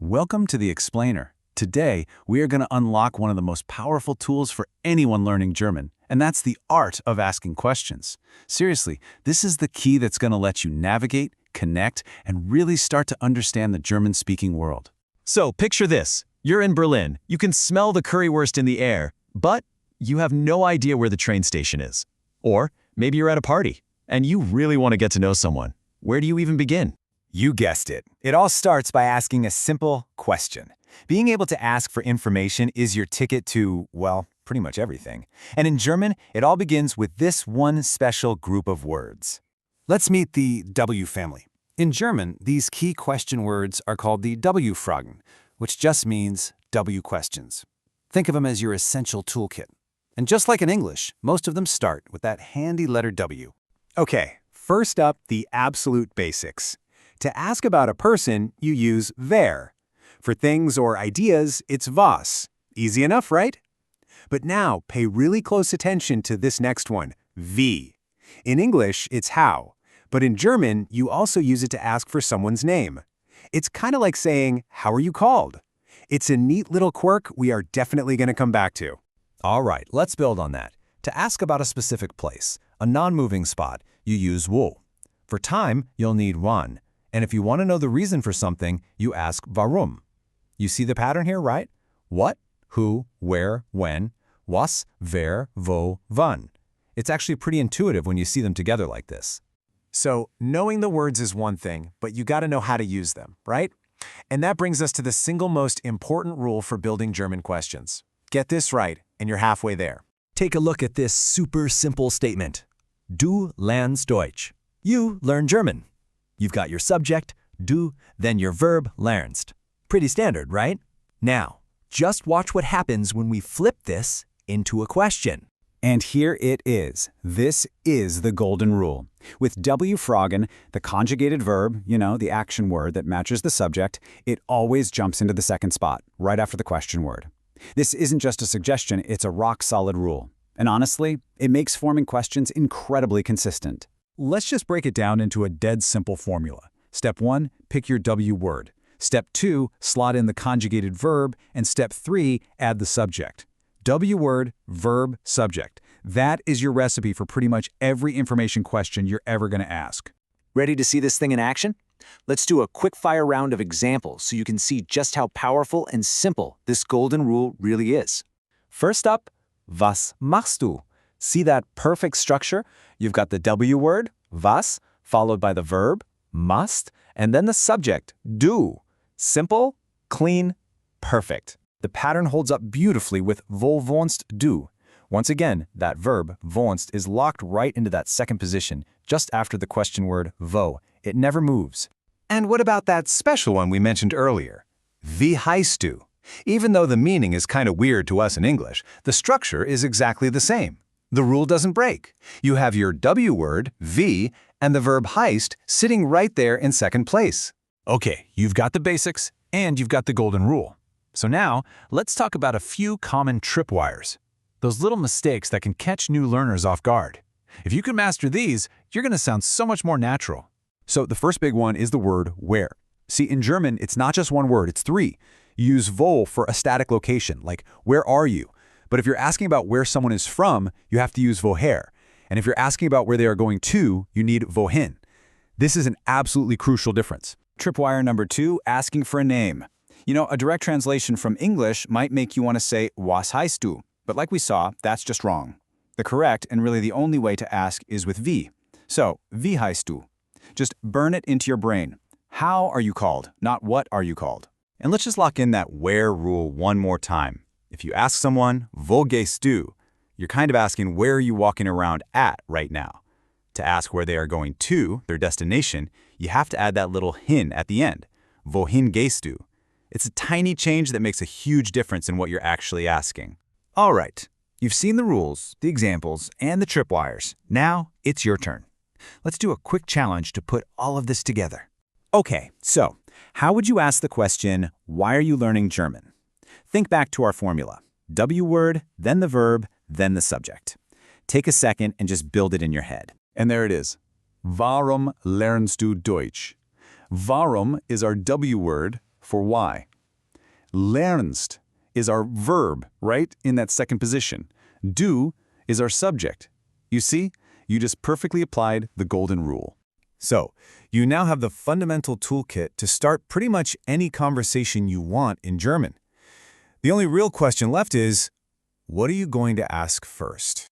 Welcome to the Explainer. Today, we are going to unlock one of the most powerful tools for anyone learning German, and that's the art of asking questions. Seriously, this is the key that's going to let you navigate, connect, and really start to understand the German-speaking world. So picture this. You're in Berlin. You can smell the currywurst in the air, but you have no idea where the train station is. Or maybe you're at a party, and you really want to get to know someone. Where do you even begin? You guessed it. It all starts by asking a simple question. Being able to ask for information is your ticket to, well, pretty much everything. And in German, it all begins with this one special group of words. Let's meet the W family. In German, these key question words are called the W-Fragen, which just means W questions. Think of them as your essential toolkit. And just like in English, most of them start with that handy letter W. Okay, first up, the absolute basics. To ask about a person, you use wer. For things or ideas, it's was. Easy enough, right? But now, pay really close attention to this next one, wie. In English, it's how. But in German, you also use it to ask for someone's name. It's kind of like saying, how are you called? It's a neat little quirk we are definitely going to come back to. All right, let's build on that. To ask about a specific place, a non-moving spot, you use wo. For time, you'll need wann. And if you want to know the reason for something, you ask warum. You see the pattern here, right? What, who, where, when, was, wer, wo, wann. It's actually pretty intuitive when you see them together like this. So, knowing the words is one thing, but you got to know how to use them, right? And that brings us to the single most important rule for building German questions. Get this right, and you're halfway there. Take a look at this super simple statement. Du lernst Deutsch. You learn German. You've got your subject, du, then your verb, lernst. Pretty standard, right? Now, just watch what happens when we flip this into a question. And here it is. This is the golden rule. With W-Fragen, the conjugated verb, the action word that matches the subject, it always jumps into the second spot, right after the question word. This isn't just a suggestion, it's a rock-solid rule. And honestly, it makes forming questions incredibly consistent. Let's just break it down into a dead simple formula. Step 1, pick your W word. Step 2, slot in the conjugated verb. And step 3, add the subject. W word, verb, subject. That is your recipe for pretty much every information question you're ever going to ask. Ready to see this thing in action? Let's do a quick-fire round of examples so you can see just how powerful and simple this golden rule really is. First up, was machst du? See that perfect structure? You've got the W word, was, followed by the verb, must, and then the subject, du. Simple, clean, perfect. The pattern holds up beautifully with wo wohnst du. Once again, that verb, wohnst, is locked right into that second position, just after the question word wo. It never moves. And what about that special one we mentioned earlier? Wie heißt du? Even though the meaning is kind of weird to us in English, the structure is exactly the same. The rule doesn't break. You have your W word, wie, and the verb heißt sitting right there in second place. Okay, you've got the basics, and you've got the golden rule. So now, let's talk about a few common tripwires. Those little mistakes that can catch new learners off guard. If you can master these, you're going to sound so much more natural. So the first big one is the word where. See, in German, it's not just one word, it's three. You use wo for a static location, like where are you? But if you're asking about where someone is from, you have to use woher. And if you're asking about where they are going to, you need wohin. This is an absolutely crucial difference. Tripwire number 2, asking for a name. A direct translation from English might make you want to say, was heißt du? But like we saw, that's just wrong. The correct, and really the only way to ask, is with wie. So, wie heißt du? Just burn it into your brain. How are you called, not what are you called? And let's just lock in that where rule one more time. If you ask someone, wo gehst du? You're kind of asking where are you walking around at right now. To ask where they are going to, their destination, you have to add that little hin at the end. Wohin gehst du? It's a tiny change that makes a huge difference in what you're actually asking. All right, you've seen the rules, the examples, and the tripwires. Now it's your turn. Let's do a quick challenge to put all of this together. Okay, so how would you ask the question, why are you learning German? Think back to our formula. W word, then the verb, then the subject. Take a second and just build it in your head. And there it is. Warum lernst du Deutsch? Warum is our W word for why. Lernst is our verb, right, in that second position. Du is our subject. You see, you just perfectly applied the golden rule. So, you now have the fundamental toolkit to start pretty much any conversation you want in German. The only real question left is, what are you going to ask first?